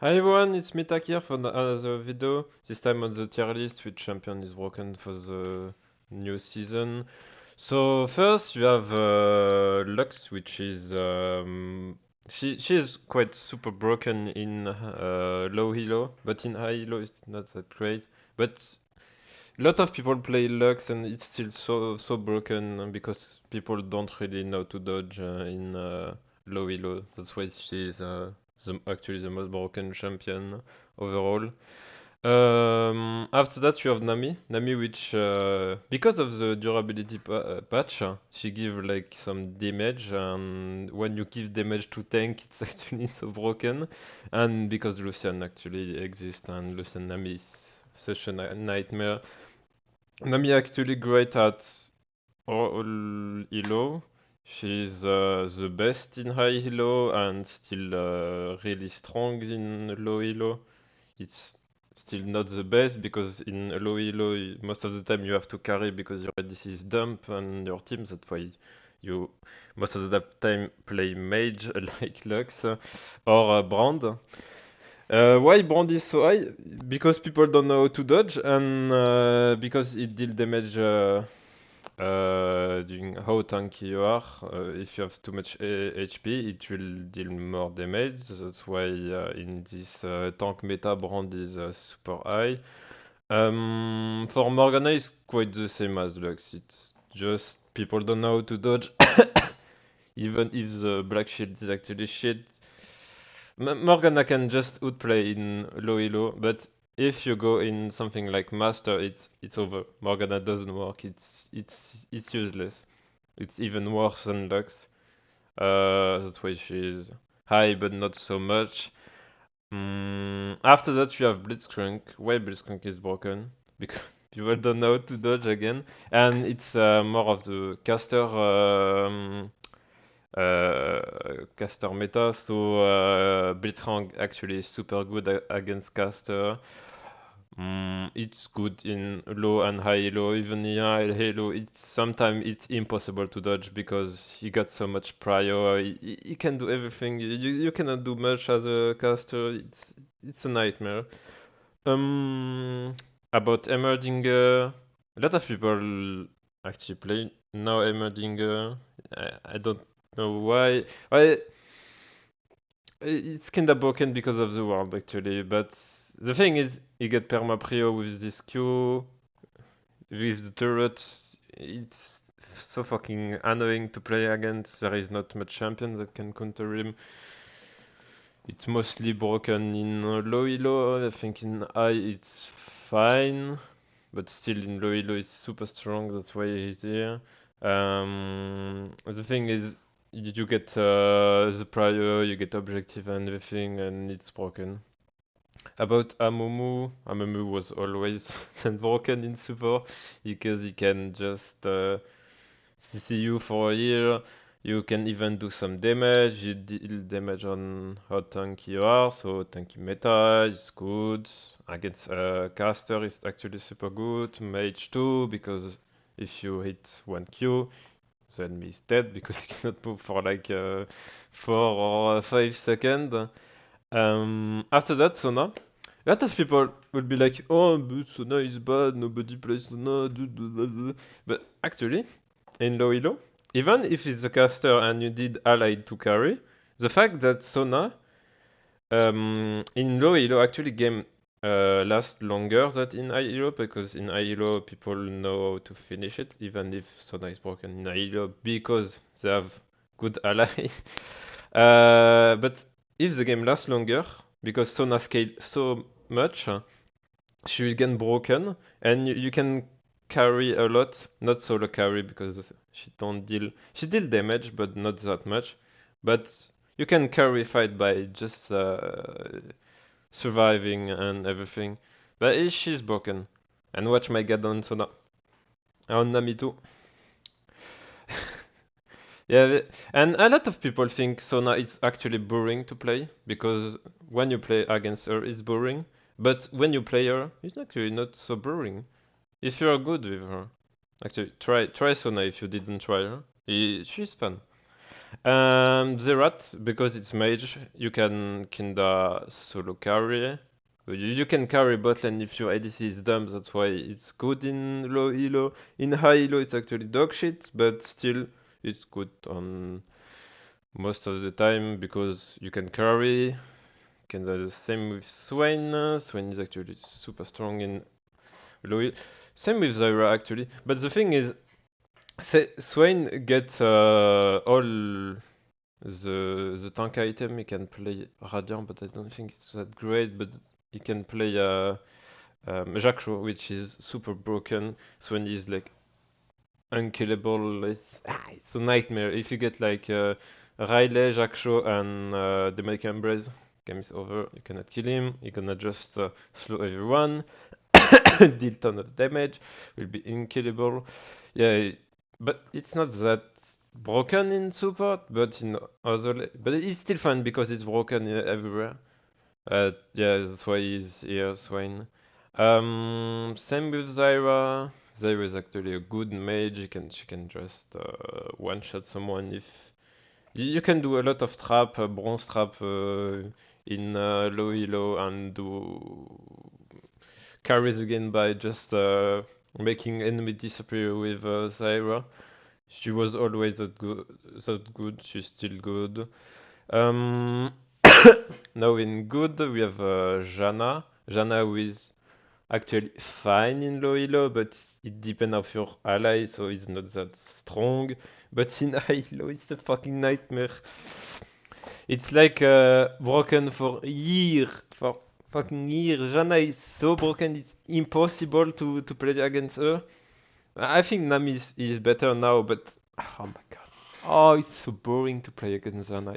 Hi everyone, it's Mitak here for another video. This time on the tier list, which champion is broken for the new season. So first you have Lux, which is she is quite super broken in low elo, but in high elo it's not that great. But a lot of people play Lux and it's still so broken because people don't really know to dodge in low elo. That's why she's actually the most broken champion overall. After that you have Nami which because of the durability patch, she give like some damage, and when you give damage to tank it's actually so broken. And because Lucian actually exists and Lucian Nami is such a nightmare. Nami actually great at all elo. She's the best in high elo and still really strong in low elo. It's still not the best because in low elo most of the time you have to carry because your ADC is dump and your team. That's why you most of the time play mage like Lux or Brand. Why Brand is so high? Because people don't know how to dodge, and because it deal damage during how tanky you are. If you have too much HP, it will deal more damage. That's why in this tank meta, Brand is super high. For Morgana, it's quite the same as Lux. It's just people don't know how to dodge. Even if the black shield is actually shit, Morgana can just outplay in low elo, but if you go in something like master, it's over. Morgana doesn't work. It's useless. It's even worse than Lux. That's why she's high, but not so much. After that, you have Blitzcrank. Why Blitzcrank is broken? Because people don't know how to dodge again, and it's more of the caster meta, so Blitzcrank actually is super good against caster. It's good in low and high elo, even in high elo. Sometimes it's impossible to dodge because he got so much prior. He can do everything. You cannot do much as a caster. It's a nightmare. Um, about Emmerdinger, a lot of people actually play now Emmerdinger. I don't know why. Why it's kinda broken because of the world actually, but the thing is, you get perma prio with this Q, with the turret. It's so fucking annoying to play against. There is not much champion that can counter him. It's mostly broken in low elo. I think in high it's fine, but still in low elo it's super strong. That's why he's here. The thing is, you get the prior, you get objective and everything, and it's broken. About Amumu was always broken in support because he can just CC you for a year. You can even do some damage. You deal damage on how tanky you are, so tanky meta is good. Against caster is actually super good. Mage too, because if you hit 1Q, the enemy is dead because you cannot move for like 4 or 5 seconds. After that, Sona. A lot of people will be like, oh, but Sona is bad, nobody plays Sona, but actually, in low elo, even if it's a caster and you did allied to carry, the fact that Sona in low elo actually game lasts longer than in high elo, because in high elo people know how to finish it, even if Sona is broken in high elo because they have good ally. But if the game lasts longer, because Sona scale so much, she will get broken, and you can carry a lot, not solo carry because she don't deal she deal damage but not that much. But you can carry fight by just surviving and everything. But she's broken. And watch my god on Sona. On Nami too. Yeah, and a lot of people think Sona is actually boring to play because when you play against her, it's boring. But when you play her, it's actually not so boring. If you're good with her, actually try Sona if you didn't try her. She's fun. Zerat, because it's mage, you can kinda solo carry. You can carry bot lane if your ADC is dumb, that's why it's good in low elo. In high elo it's actually dog shit, but still it's good on most of the time because you can carry. You can do the same with Swain. Swain is actually super strong in low elo. Same with Zyra actually, but the thing is, Swain gets all the tank item. He can play Radiant, but I don't think it's that great. But he can play Jakro, which is super broken. So when he's like unkillable, it's a nightmare. If you get like Riley, Jakro, and Demonic Embrace, game is over. You cannot kill him. You're gonna just slow everyone, deal ton of damage, will be unkillable. Yeah, but it's not that broken in support, but in but it's still fun because it's broken everywhere. Yeah, that's why he's here, Swain. Same with Zyra. Zyra is actually a good mage. She can just one shot someone if you can do a lot of trap, bronze trap in low elo and do carries again by just making enemy disappear with Zyra. She was always that good. That good. She's still good. Um, Now in good we have Janna. Janna who is actually fine in low elo, but it depends of your ally, so it's not that strong. But in high elo, it's a fucking nightmare. It's like broken for years, for fucking years. Janna is so broken, it's impossible to play against her. I think Nami is better now, but oh my god. Oh, it's so boring to play against Janna.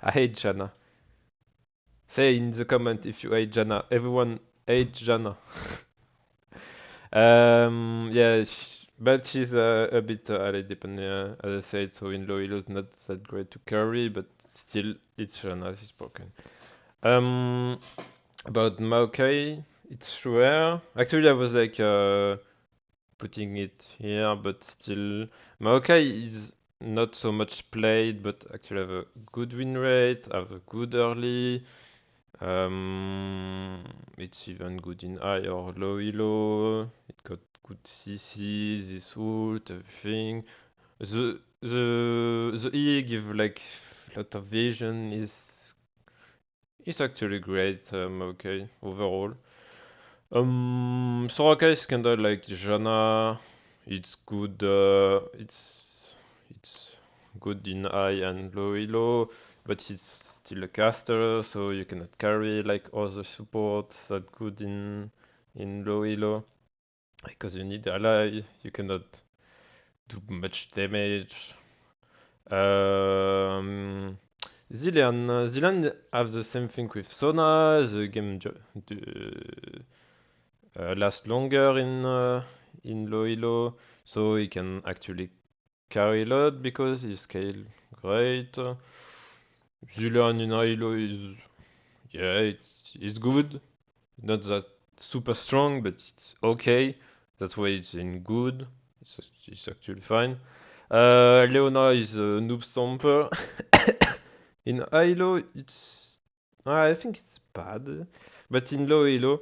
I hate Janna. Say in the comment if you hate Janna. Everyone hates Janna. Yeah, but she's a bit ally dependent, as I said. So in low elo, it's not that great to carry, but still, it's Janna. She's broken. Um, about Maokai, it's rare. Actually, I was like putting it here, but still, Maokai is not so much played, but actually have a good win rate, have a good early. It's even good in high or low elo. It got good CC, this ult, everything. The E give like lot of vision is actually great. Okay, overall. Soraka is kinda like Janna. It's good. It's good in high and low elo, but it's still a caster, so you cannot carry like other supports that good in low elo because you need ally. You cannot do much damage. Um, Zilean have the same thing with Sona. The game last longer in low elo, so he can actually carry a lot because he scale great. Zilean in high elo is yeah, it's good. Not that super strong, but it's okay. That's why it's in good. It's actually fine. Leona is a noob stomper. In high elo, I think it's bad, but in low elo,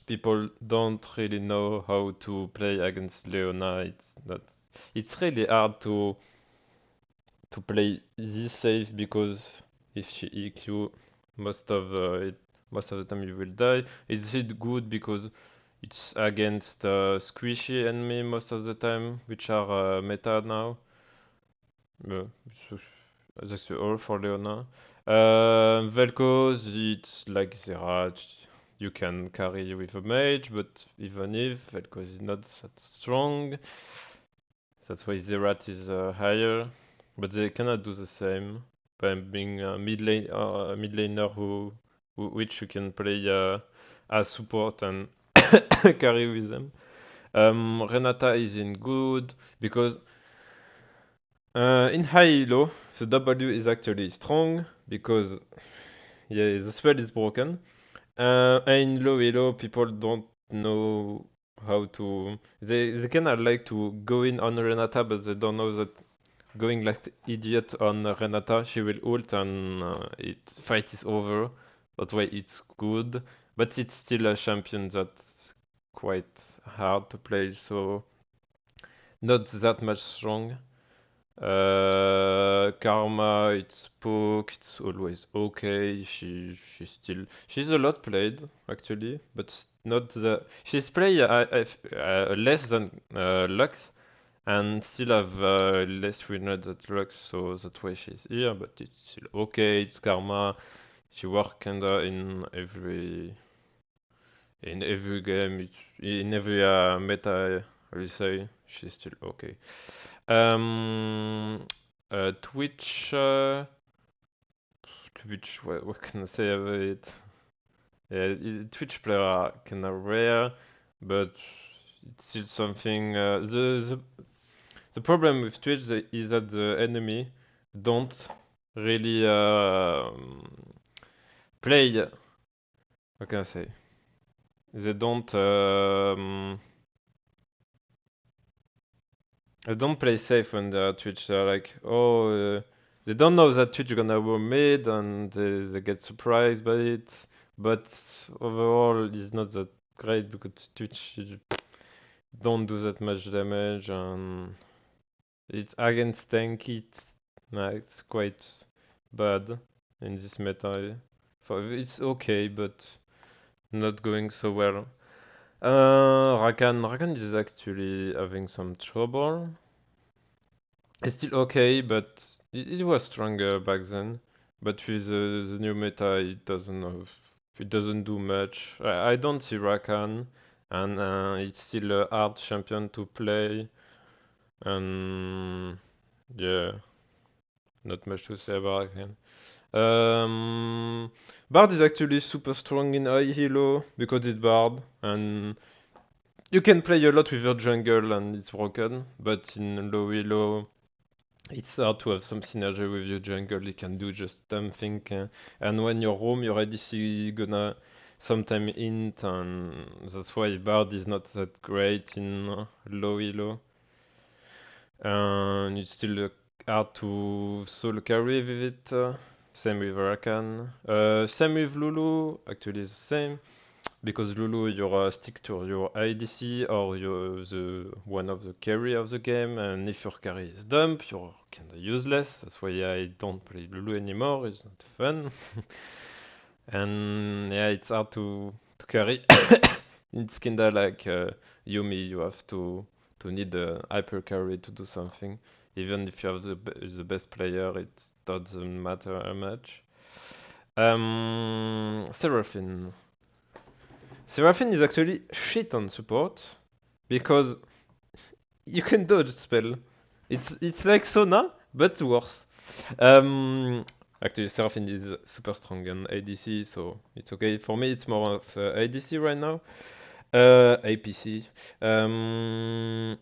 people don't really know how to play against Leona. It's not. It's really hard to play this safe because if she EQ, most of most of the time you will die. Is it good because it's against squishy enemy most of the time, which are meta now? Yeah, so that's all for Leona. Vel'Koz, it's like Zerat. You can carry with a mage, but even if Vel'Koz is not that strong, that's why Zerat is higher. But they cannot do the same by being a mid laner which you can play as support and carry with them. Renata is in good because in high elo the W is actually strong because yeah the spell is broken. And in low elo people don't know how to they kinda like to go in on Renata but they don't know that going like idiot on Renata. She will ult and it fight is over. That way it's good, but it's still a champion that's quite hard to play, so not that much strong. Karma, it's poke, it's always okay. She's a lot played actually, but not the she's played less than Lux and still have less win rate than Lux, so that's why she's here. But it's still okay. It's Karma. She work kinda in every game, in every meta. I will say she's still okay. Twitch. Twitch. What can I say about it? Yeah, Twitch player are kind of rare, but it's still something. The problem with Twitch is that the enemy don't really play. What can I say? They don't play safe when they're Twitch. They're like, oh, they don't know that Twitch gonna go mid, and they get surprised by it. But overall, it's not that great because Twitch don't do that much damage, and it's against tank. It's quite bad in this meta. It's okay, but not going so well. Rakan is actually having some trouble. It's still okay, but it was stronger back then. But with the new meta, it doesn't do much. I don't see Rakan, and it's still a hard champion to play. And yeah, not much to say about Rakan. Bard is actually super strong in high elo because it's Bard, and you can play a lot with your jungle and it's broken, but in low elo, it's hard to have some synergy with your jungle. You can do just something, and when you're home, your ADC gonna sometime int, and that's why Bard is not that great in low elo. And it's still hard to solo carry with it. Same with Rakan. Same with Lulu. Actually, the same. Because Lulu, you stick to your IDC or you're the one of the carry of the game, and if your carry is dump, you're kinda useless. That's why I don't play Lulu anymore. It's not fun, and yeah, it's hard to carry. It's kinda like Yuumi. You have to need a hyper carry to do something. Even if you have the best player, it doesn't matter much. Seraphine. Seraphine is actually shit on support because you can dodge spell. It's like Sona but worse. Um, Actually, Seraphine is super strong on ADC, so it's okay. For me, it's more of ADC right now. APC. Um,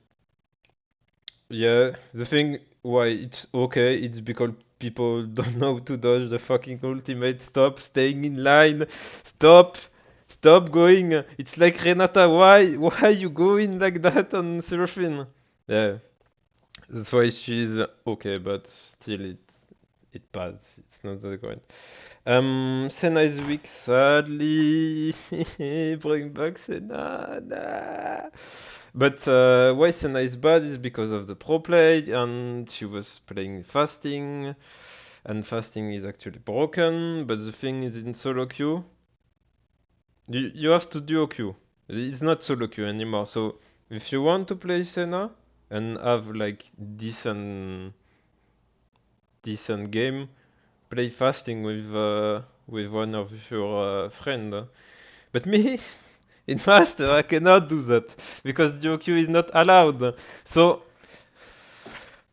yeah, the thing why it's okay, it's because people don't know to dodge the fucking ultimate. Stop staying in line. Stop. Stop going. It's like Renata. Why you going like that on Seraphine? Yeah, that's why she's okay, but still it bad. It's not that great. Senna is weak, sadly. Bring back Senna. Nah. But why Senna is bad is because of the pro play, and she was playing fasting, and fasting is actually broken. But the thing is, in solo queue, you have to duo queue. It's not solo queue anymore. So if you want to play Senna and have like decent game, play fasting with one of your friend. But me, in Master, I cannot do that because duo queue is not allowed. So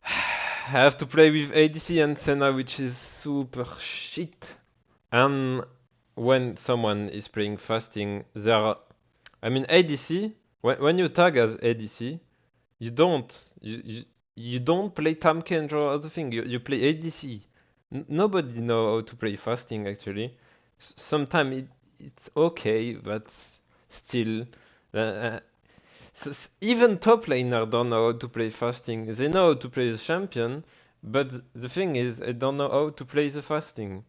I have to play with ADC and Senna, which is super shit. And when someone is playing fasting, I mean ADC. When you tag as ADC, you you don't play Tamken or other thing. You play ADC. Nobody know how to play fasting actually. Sometimes it's okay, but still, uh, even top laner don't know how to play fasting. They know how to play the champion, But the thing is, I don't know how to play the fasting.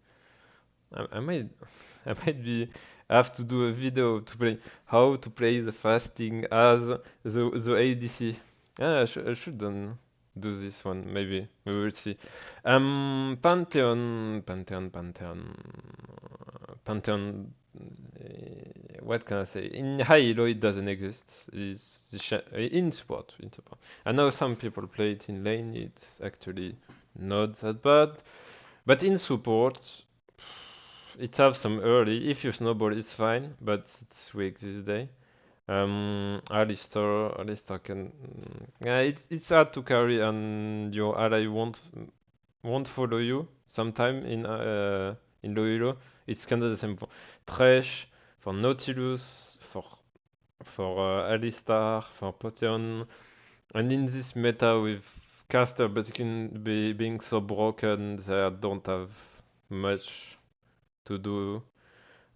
I might, I might be have to do a video to play how to play the fasting as the ADC. Yeah, I should do this one. Maybe we will see. Pantheon. What can I say? In high elo, it doesn't exist. In support. In support. I know some people play it in lane. It's actually not that bad. But in support, it have some early. If you snowball, it's fine, but it's weak this day. Alistar can. Yeah, it's hard to carry, and your ally won't follow you. Sometime in low elo, it's kind of the same for Thresh, for Nautilus, for Alistar, for Potion, and in this meta with caster being so broken, they don't have much to do.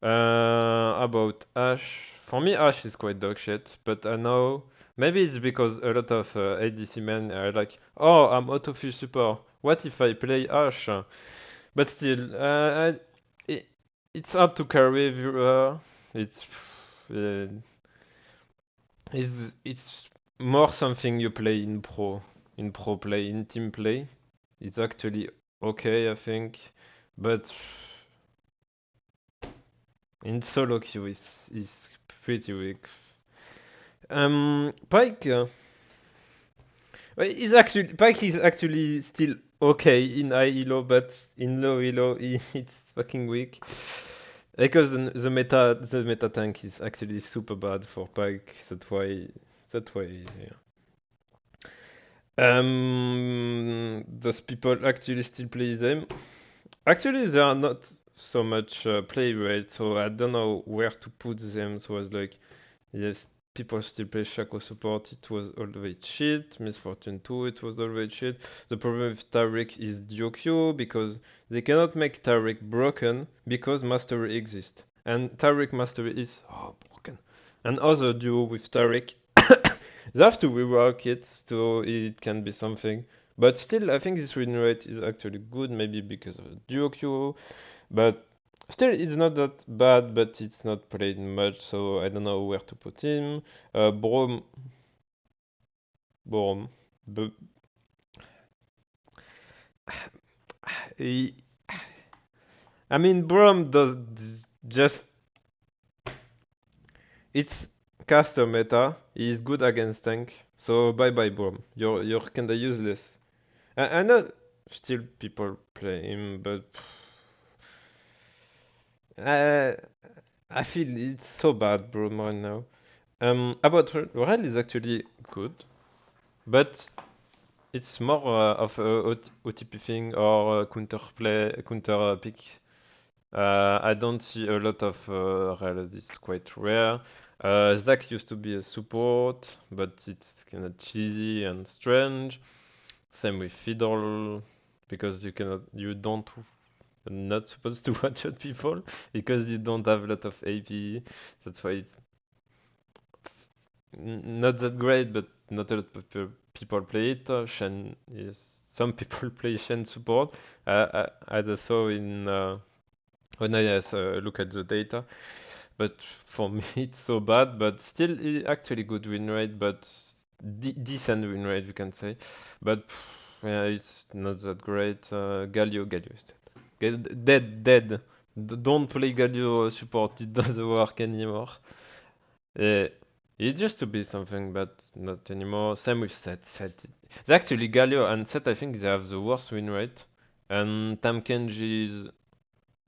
About Ashe, for me Ashe is quite dog shit, but I know maybe it's because a lot of ADC men are like, oh, I'm autofill support. What if I play Ashe? But still, it, it's hard to carry. It's uh, it's more something you play in pro play, in team play. It's actually okay, I think, but in solo queue is pretty weak. Pike Pike is actually still okay in high elo, but in low elo it's fucking weak. Because the meta tank is actually super bad for Pike. That's why yeah. Does people actually still play them? Actually, they are not so much play rate, so I don't know where to put them. So I was like, yes, people still play Shaco support. It was always shit. Misfortune 2, it was always shit. The problem with Taric is duo Q because they cannot make Taric broken because mastery exists. And Taric mastery is broken. And other duo with Taric, they have to rework it so it can be something. But still, I think this win rate is actually good, maybe because of duo Q. But still, it's not that bad, but it's not played much, so I don't know where to put him. Brom. Brom. B- he- I mean, Brom does just. It's caster meta. He's good against tank, so bye bye, Brom. You're kinda useless. I know still people play him, but. Uh, I feel it's so bad, Brom, right now. About Rel is actually good, but it's more of a OTP thing or counter pick. I don't see a lot of Rel. It's quite rare. Zach used to be a support, but it's kind of cheesy and strange. Same with Fiddle, because you don't, not supposed to one-shot people because you don't have a lot of AP. That's why it's not that great, but not a lot of people play it. Shen is some people play Shen support. I saw in when I look at the data, but for me it's so bad. But still, actually good win rate, but decent win rate we can say. But yeah, it's not that great. Galio is dead. Don't play Galio support. It doesn't work anymore. Uh, it used to be something, but not anymore. Same with Set. Actually, Galio and Set, I think they have the worst win rate. And Tam Kenji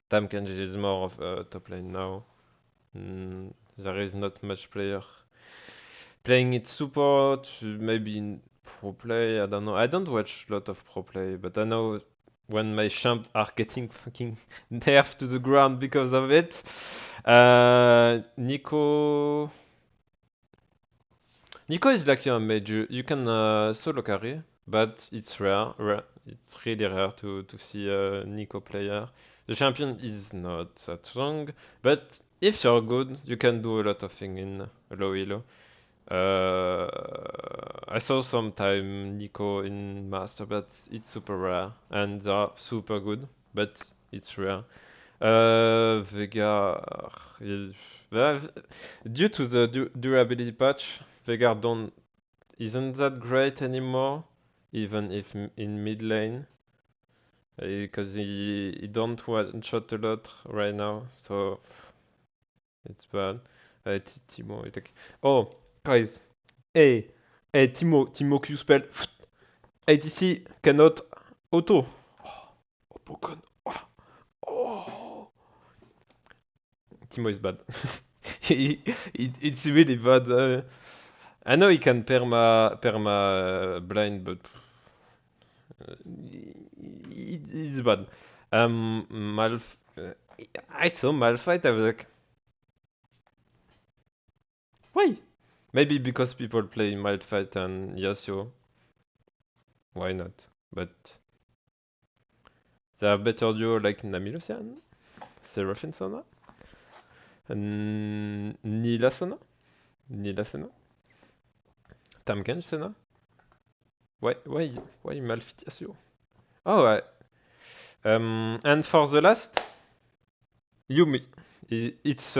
is more of a top lane now. There is not much player playing it support. Maybe in pro play. I don't know. I don't watch a lot of pro play, but I know when my champs are getting fucking nerfed to the ground because of it. Nico is like a mage. You can solo carry, but it's rare. It's really rare to see a Nico player. The champion is not that strong, but if you're good, you can do a lot of things in low elo. I saw sometime Nico in Master, but it's super rare, and they are super good, but it's rare. Vega, well, due to the durability patch, Vega don't isn't that great anymore, even if in mid lane, because he don't one shot a lot right now, so it's bad. Timo, oh guys, hey, hey Timo Q spell, ADC cannot auto. Oh, broken. Oh, Timo is bad. It's really bad. I know he can perma blind, but it's bad. I saw Malphite. I was like, why? Maybe because people play Malphite and Yasuo. Why not? But they have better duo like Namilucian, Seraphine Sona, and Nila Sona, Nila Sena, Tamken Sena. Why Malphite Yasuo? Oh, and for the last, Yuumi. It's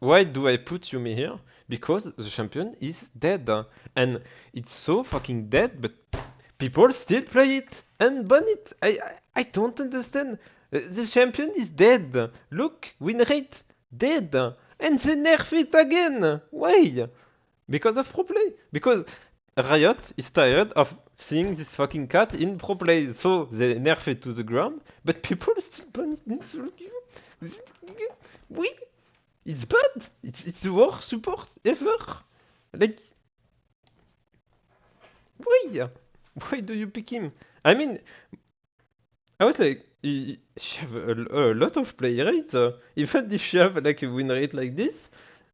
why do I put Yuumi here? Because the champion is dead, and it's so fucking dead, but people still play it and ban it. I don't understand. The champion is dead. Look, win rate dead, and they nerf it again. Why? Because of pro play. Because Riot is tired of seeing this fucking cat in pro play, so they nerf it to the ground, but people still ban it in solo queue. Oui, it's bad. It's the worst support ever. Like, why? Why do you pick him? I mean, I was like, she have a lot of play rate. Even if she have like a win rate like this,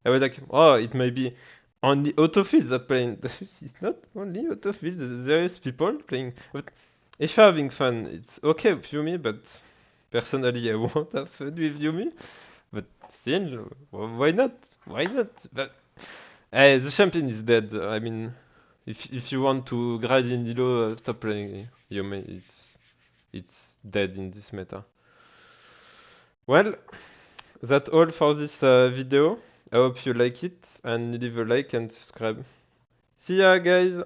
I was like, oh, it may be only autofill that playing. It's not only autofill. There is people playing. But if you're having fun, it's okay with Yuumi. But personally, I won't have fun with Yuumi. But still, why not? Why not? But the champion is dead. I mean, if you want to grind in Dilo, stop playing Yuumi. It's dead in this meta. Well, that's all for this video. I hope you like it and leave a like and subscribe. See ya, guys!